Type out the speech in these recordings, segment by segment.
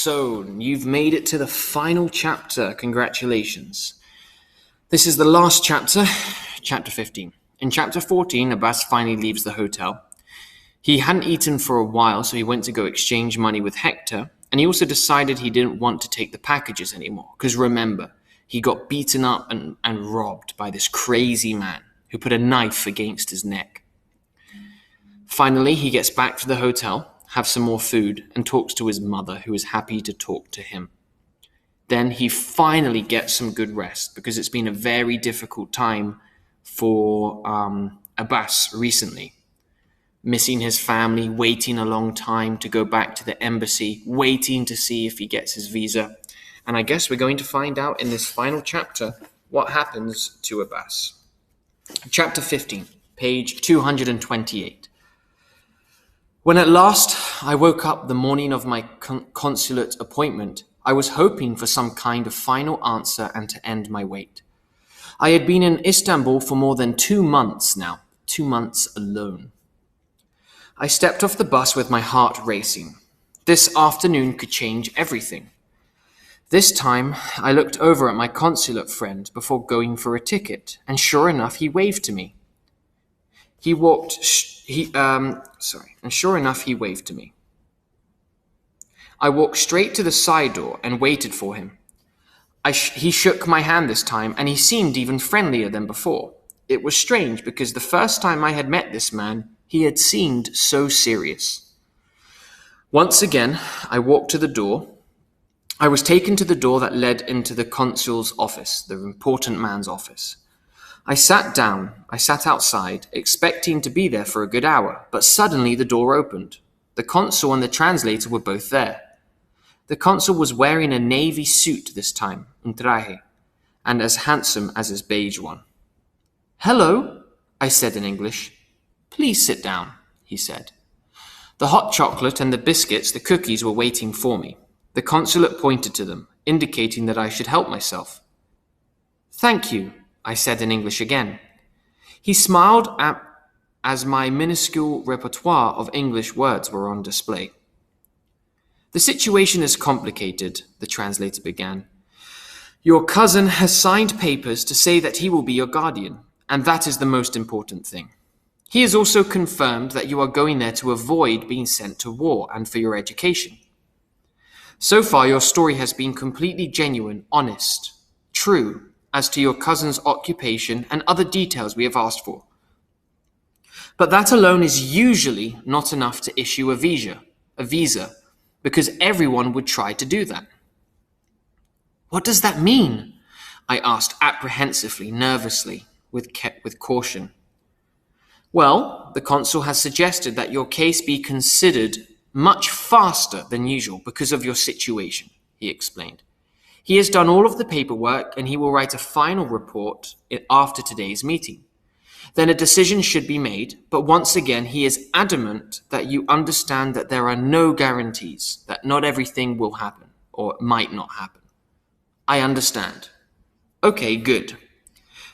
So, you've made it to the final chapter. Congratulations. This is the last chapter, chapter 15. In chapter 14, Abbas finally leaves the hotel. He hadn't eaten for a while, so he went to go exchange money with Hector, and he also decided he didn't want to take the packages anymore, because remember, he got beaten up and robbed by this crazy man who put a knife against his neck. Finally, he gets back to the hotel, have some more food, and talks to his mother, who is happy to talk to him. Then he finally gets some good rest, because it's been a very difficult time for Abbas recently. Missing his family, waiting a long time to go back to the embassy, waiting to see if he gets his visa. And I guess we're going to find out in this final chapter what happens to Abbas. Chapter 15, page 228. When at last I woke up the morning of my consulate appointment, I was hoping for some kind of final answer and to end my wait. I had been in Istanbul for more than 2 months now, 2 months alone. I stepped off the bus with my heart racing. This afternoon could change everything. This time, I looked over at my consulate friend before going for a ticket, and sure enough, he waved to me. And sure enough, he waved to me. I walked straight to the side door and waited for him. He shook my hand this time, and he seemed even friendlier than before. It was strange because the first time I had met this man, he had seemed so serious. Once again, I walked to the door. I was taken to the door that led into the consul's office, the important man's office. I sat down. I sat outside, expecting to be there for a good hour, but suddenly the door opened. The consul and the translator were both there. The consul was wearing a navy suit this time, un traje, and as handsome as his beige one. "Hello," I said in English. "Please sit down," he said. The hot chocolate and the biscuits, the cookies were waiting for me. The consulate pointed to them, indicating that I should help myself. "Thank you," I said in English again. He smiled as my minuscule repertoire of English words were on display. "The situation is complicated," the translator began. "Your cousin has signed papers to say that he will be your guardian, and that is the most important thing. He has also confirmed that you are going there to avoid being sent to war and for your education. So far, your story has been completely genuine, honest, true, as to your cousin's occupation and other details we have asked for. But that alone is usually not enough to issue a visa, because everyone would try to do that." "What does that mean?" I asked apprehensively, nervously, with caution. "Well, the consul has suggested that your case be considered much faster than usual because of your situation," he explained. "He has done all of the paperwork and he will write a final report after today's meeting. Then a decision should be made, but once again he is adamant that you understand that there are no guarantees, that not everything will happen, or might not happen." "I understand." "Okay, good."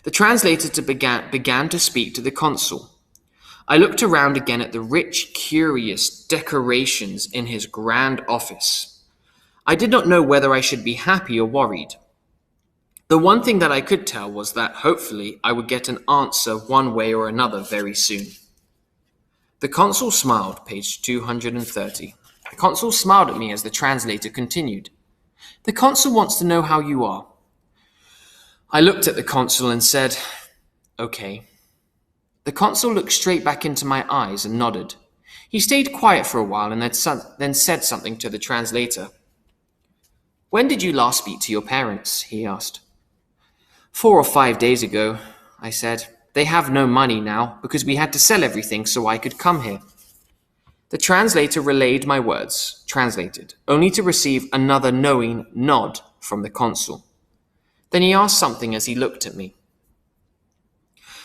The translator began to speak to the consul. I looked around again at the rich, curious decorations in his grand office. I did not know whether I should be happy or worried. The one thing that I could tell was that hopefully I would get an answer one way or another very soon. The consul smiled, page 230. The consul smiled at me as the translator continued. "The consul wants to know how you are." I looked at the consul and said, "Okay." The consul looked straight back into my eyes and nodded. He stayed quiet for a while and then said something to the translator. "When did you last speak to your parents?" he asked. 4 or 5 days ago," I said. "They have no money now because we had to sell everything so I could come here." The translator relayed my words, translated, only to receive another knowing nod from the consul. Then he asked something as he looked at me.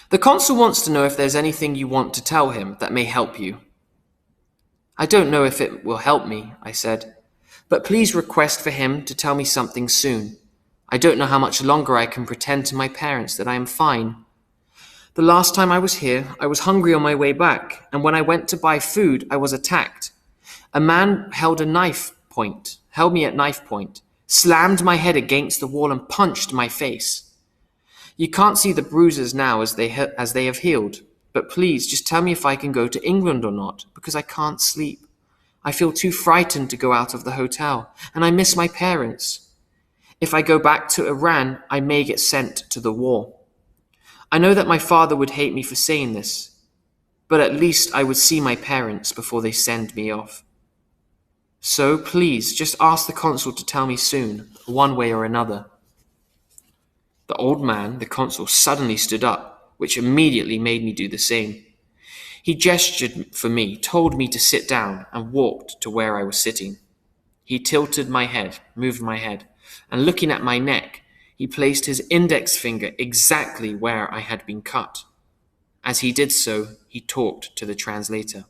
"The consul wants to know if there's anything you want to tell him that may help you." "I don't know if it will help me," I said, "but please request for him to tell me something soon. I don't know how much longer I can pretend to my parents that I am fine. The last time I was here, I was hungry on my way back, and when I went to buy food, I was attacked. A man held a knife point held me at knife point, slammed my head against the wall and punched my face. You can't see the bruises now as they have healed, but please just tell me if I can go to England or not, because I can't sleep. I feel too frightened to go out of the hotel, and I miss my parents. If I go back to Iran, I may get sent to the war. I know that my father would hate me for saying this, but at least I would see my parents before they send me off. So please, just ask the consul to tell me soon, one way or another." The old man, the consul, suddenly stood up, which immediately made me do the same. He gestured for me, told me to sit down, and walked to where I was sitting. He tilted my head, moved my head, and looking at my neck, he placed his index finger exactly where I had been cut. As he did so, he talked to the translator.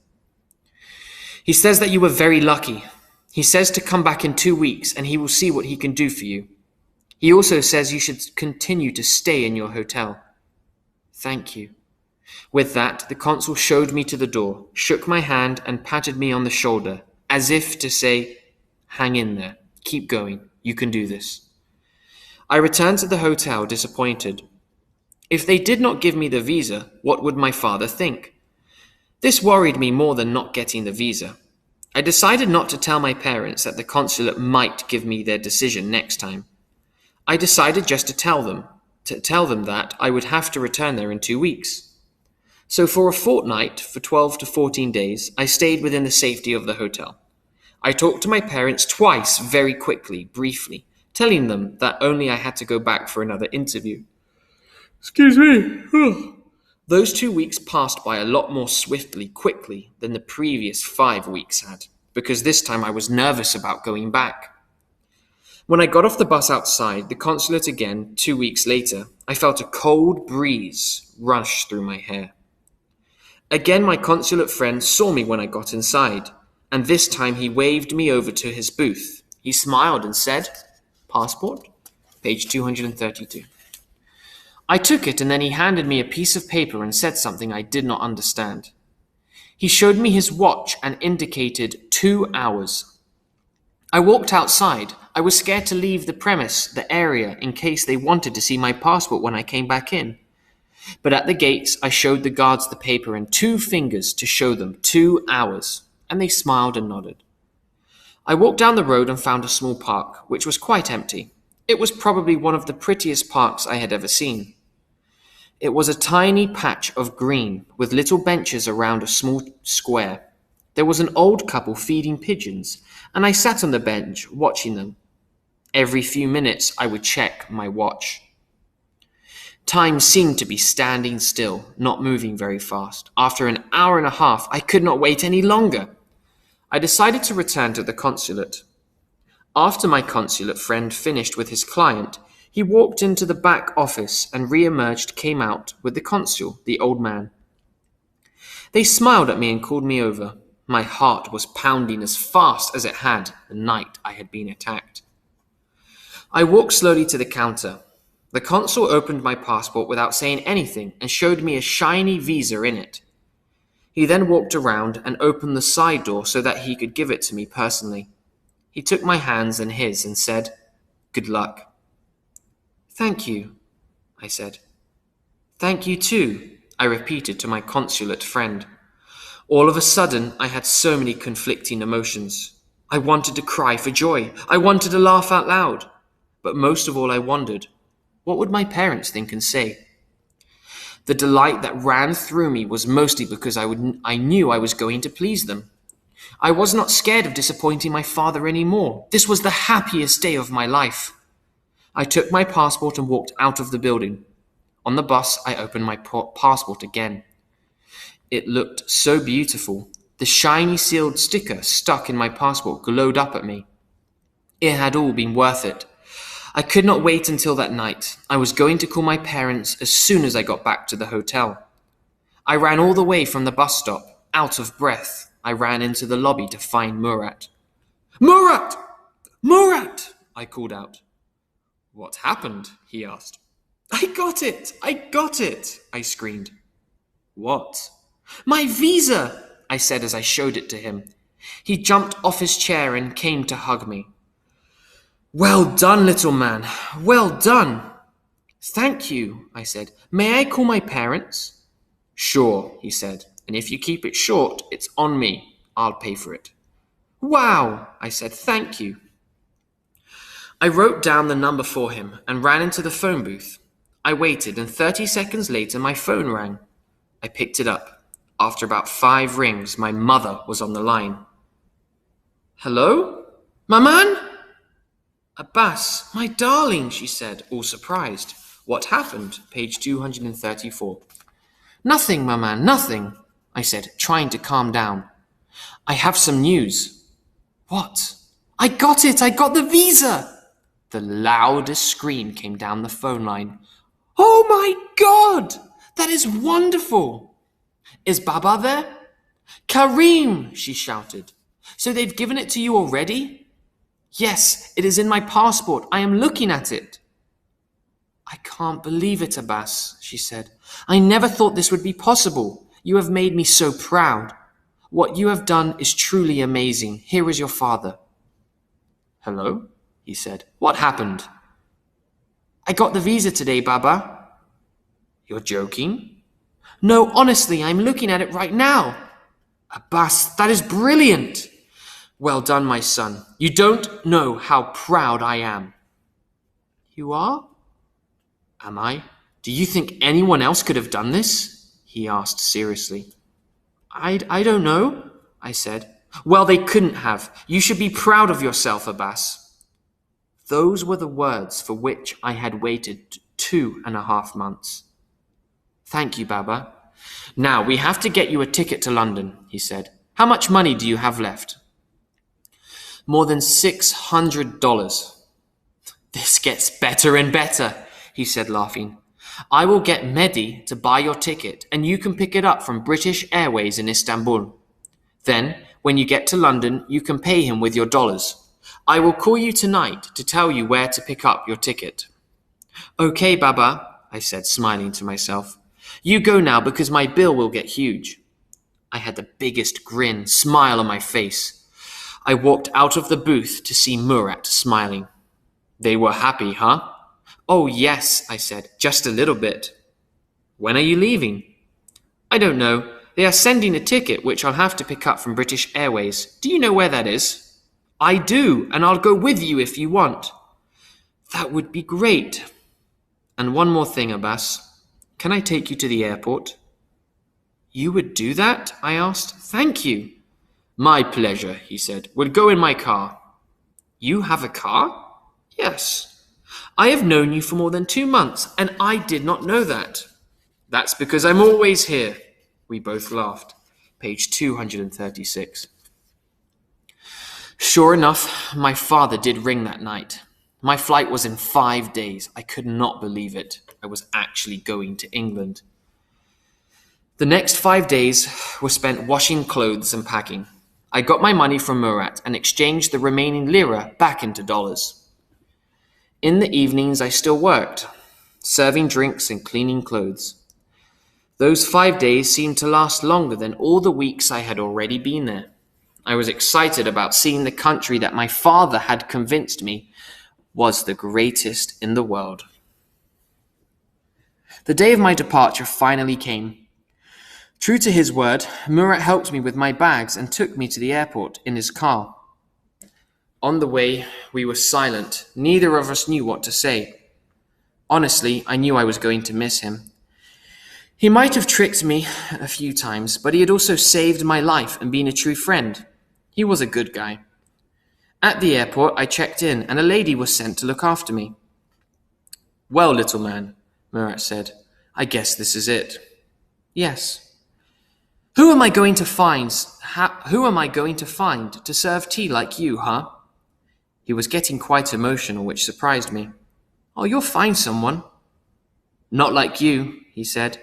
"He says that you were very lucky. He says to come back in 2 weeks, and he will see what he can do for you. He also says you should continue to stay in your hotel." "Thank you." With that, the consul showed me to the door, shook my hand, and patted me on the shoulder, as if to say, "Hang in there, keep going, you can do this." I returned to the hotel disappointed. If they did not give me the visa, what would my father think? This worried me more than not getting the visa. I decided not to tell my parents that the consulate might give me their decision next time. I decided just to tell them that I would have to return there in 2 weeks. So for a fortnight, for 12 to 14 days, I stayed within the safety of the hotel. I talked to my parents twice very quickly, briefly, telling them that only I had to go back for another interview. Excuse me. Those 2 weeks passed by a lot more quickly than the previous 5 weeks had, because this time I was nervous about going back. When I got off the bus outside the consulate again 2 weeks later, I felt a cold breeze rush through my hair. Again, my consulate friend saw me when I got inside, and this time he waved me over to his booth. He smiled and said, "Passport?" Page 232. I took it, and then he handed me a piece of paper and said something I did not understand. He showed me his watch and indicated 2 hours. I walked outside. I was scared to leave the area, in case they wanted to see my passport when I came back in. But at the gates, I showed the guards the paper and 2 fingers to show them 2 hours, and they smiled and nodded. I walked down the road and found a small park, which was quite empty. It was probably one of the prettiest parks I had ever seen. It was a tiny patch of green with little benches around a small square. There was an old couple feeding pigeons, and I sat on the bench watching them. Every few minutes I would check my watch. Time seemed to be standing still, not moving very fast. After an hour and a half, I could not wait any longer. I decided to return to the consulate. After my consulate friend finished with his client, he walked into the back office and came out with the consul, the old man. They smiled at me and called me over. My heart was pounding as fast as it had the night I had been attacked. I walked slowly to the counter. The consul opened my passport without saying anything and showed me a shiny visa in it. He then walked around and opened the side door so that he could give it to me personally. He took my hands in his and said, "Good luck." "Thank you," I said. "Thank you too," I repeated to my consulate friend. All of a sudden, I had so many conflicting emotions. I wanted to cry for joy. I wanted to laugh out loud. But most of all, I wondered, what would my parents think and say? The delight that ran through me was mostly because I knew I was going to please them. I was not scared of disappointing my father anymore. This was the happiest day of my life. I took my passport and walked out of the building. On the bus, I opened my passport again. It looked so beautiful. The shiny sealed sticker stuck in my passport glowed up at me. It had all been worth it. I could not wait until that night. I was going to call my parents as soon as I got back to the hotel. I ran all the way from the bus stop, out of breath. I ran into the lobby to find Murat. "Murat! Murat!" I called out. "What happened?" he asked. I got it! I screamed. "What?" "My visa!" I said as I showed it to him. He jumped off his chair and came to hug me. Well done, little man. Well done. Thank you, I said. May I call my parents? Sure, he said. And if you keep it short, it's on me. I'll pay for it. Wow, I said. Thank you. I wrote down the number for him and ran into the phone booth. I waited, and 30 seconds later, my phone rang. I picked it up. After about 5 rings, my mother was on the line. Hello? Maman? Abbas, my darling, she said, all surprised. What happened? Page 234. Nothing, Maman, nothing, I said, trying to calm down. I have some news. What? I got it! I got the visa! The loudest scream came down the phone line. Oh my God! That is wonderful! Is Baba there? Karim, she shouted. So they've given it to you already? Yes, it is in my passport. I am looking at it. I can't believe it, Abbas, she said. I never thought this would be possible. You have made me so proud. What you have done is truly amazing. Here is your father. Hello, he said. What happened? I got the visa today, Baba. You're joking? No, honestly, I'm looking at it right now. Abbas, that is brilliant. Well done, my son. You don't know how proud I am. You are? Am I? Do you think anyone else could have done this? He asked seriously. I don't know, I said. Well, they couldn't have. You should be proud of yourself, Abbas. Those were the words for which I had waited 2.5 months. Thank you, Baba. Now, we have to get you a ticket to London, he said. How much money do you have left? More than $600. This gets better and better, he said, laughing. I will get Mehdi to buy your ticket, and you can pick it up from British Airways in Istanbul. Then, when you get to London, you can pay him with your dollars. I will call you tonight to tell you where to pick up your ticket. Okay, Baba, I said, smiling to myself. You go now because my bill will get huge. I had the biggest grin, smile on my face. I walked out of the booth to see Murat smiling. They were happy, huh? Oh, yes, I said, just a little bit. When are you leaving? I don't know. They are sending a ticket which I'll have to pick up from British Airways. Do you know where that is? I do, and I'll go with you if you want. That would be great. And one more thing, Abbas. Can I take you to the airport? You would do that? I asked. Thank you. My pleasure, he said. We'll go in my car. You have a car? Yes. I have known you for more than 2 months, and I did not know that. That's because I'm always here. We both laughed. Page 236. Sure enough, my father did ring that night. My flight was in 5 days. I could not believe it. I was actually going to England. The next 5 days were spent washing clothes and packing. I got my money from Murat and exchanged the remaining lira back into dollars. In the evenings, I still worked, serving drinks and cleaning clothes. Those 5 days seemed to last longer than all the weeks I had already been there. I was excited about seeing the country that my father had convinced me was the greatest in the world. The day of my departure finally came. True to his word, Murat helped me with my bags and took me to the airport in his car. On the way, we were silent. Neither of us knew what to say. Honestly, I knew I was going to miss him. He might have tricked me a few times, but he had also saved my life and been a true friend. He was a good guy. At the airport, I checked in, and a lady was sent to look after me. Well, little man, Murat said, I guess this is it. Yes. Who am I going to find to serve tea like you, huh? He was getting quite emotional, which surprised me. Oh, you'll find someone. Not like you, he said.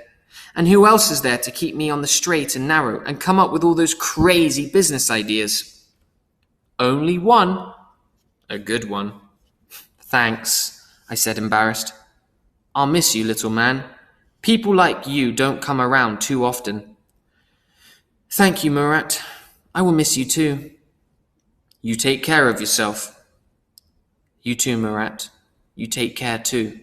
And who else is there to keep me on the straight and narrow and come up with all those crazy business ideas? Only one. A good one. Thanks, I said, embarrassed. I'll miss you, little man. People like you don't come around too often. Thank you, Murat. I will miss you too. You take care of yourself. You too, Murat. You take care too.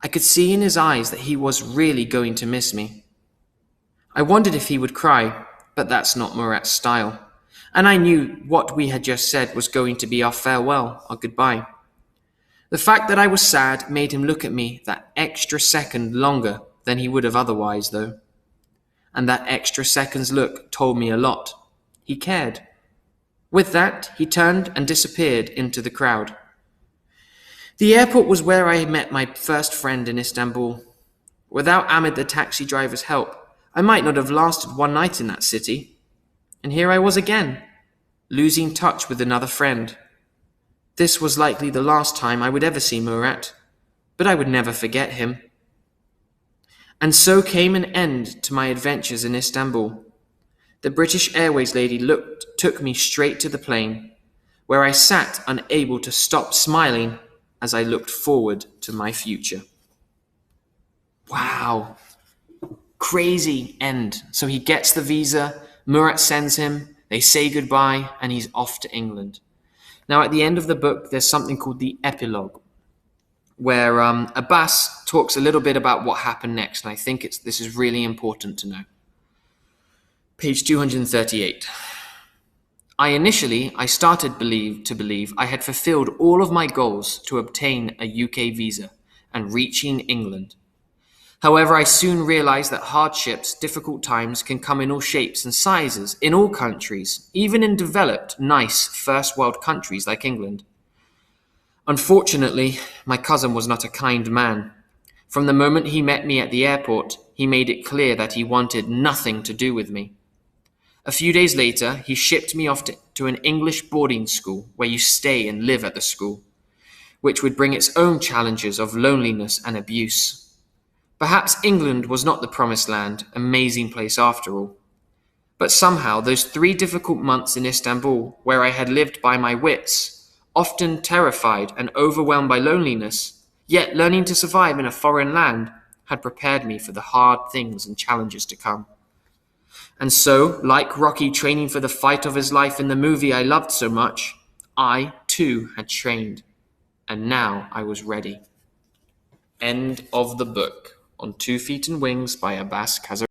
I could see in his eyes that he was really going to miss me. I wondered if he would cry, but that's not Murat's style. And I knew what we had just said was going to be our farewell, our goodbye. The fact that I was sad made him look at me that extra second longer than he would have otherwise, though. And that extra second's look told me a lot. He cared. With that, he turned and disappeared into the crowd. The airport was where I met my first friend in Istanbul. Without Ahmed the taxi driver's help, I might not have lasted one night in that city. And here I was again, losing touch with another friend. This was likely the last time I would ever see Murat, but I would never forget him. And so came an end to my adventures in Istanbul. The British Airways lady took me straight to the plane, where I sat unable to stop smiling as I looked forward to my future. Wow. Crazy end. So he gets the visa, Murat sends him, they say goodbye, and he's off to England. Now, at the end of the book, there's something called the Epilogue, where Abbas talks a little bit about what happened next, and I think this is really important to know. Page 238. I started to believe I had fulfilled all of my goals to obtain a UK visa and reaching England. However, I soon realized that hardships, difficult times can come in all shapes and sizes, in all countries, even in developed, nice, first world countries like England. Unfortunately, my cousin was not a kind man. From the moment he met me at the airport, he made it clear that he wanted nothing to do with me. A few days later, he shipped me off to an English boarding school where you stay and live at the school, which would bring its own challenges of loneliness and abuse. Perhaps England was not the promised land, amazing place after all. But somehow those 3 difficult months in Istanbul, where I had lived by my wits, often terrified and overwhelmed by loneliness, yet learning to survive in a foreign land, had prepared me for the hard things and challenges to come. And so, like Rocky training for the fight of his life in the movie I loved so much, I, too, had trained. And now I was ready. End of the book. On 2 Feet and Wings by Abbas Khazar.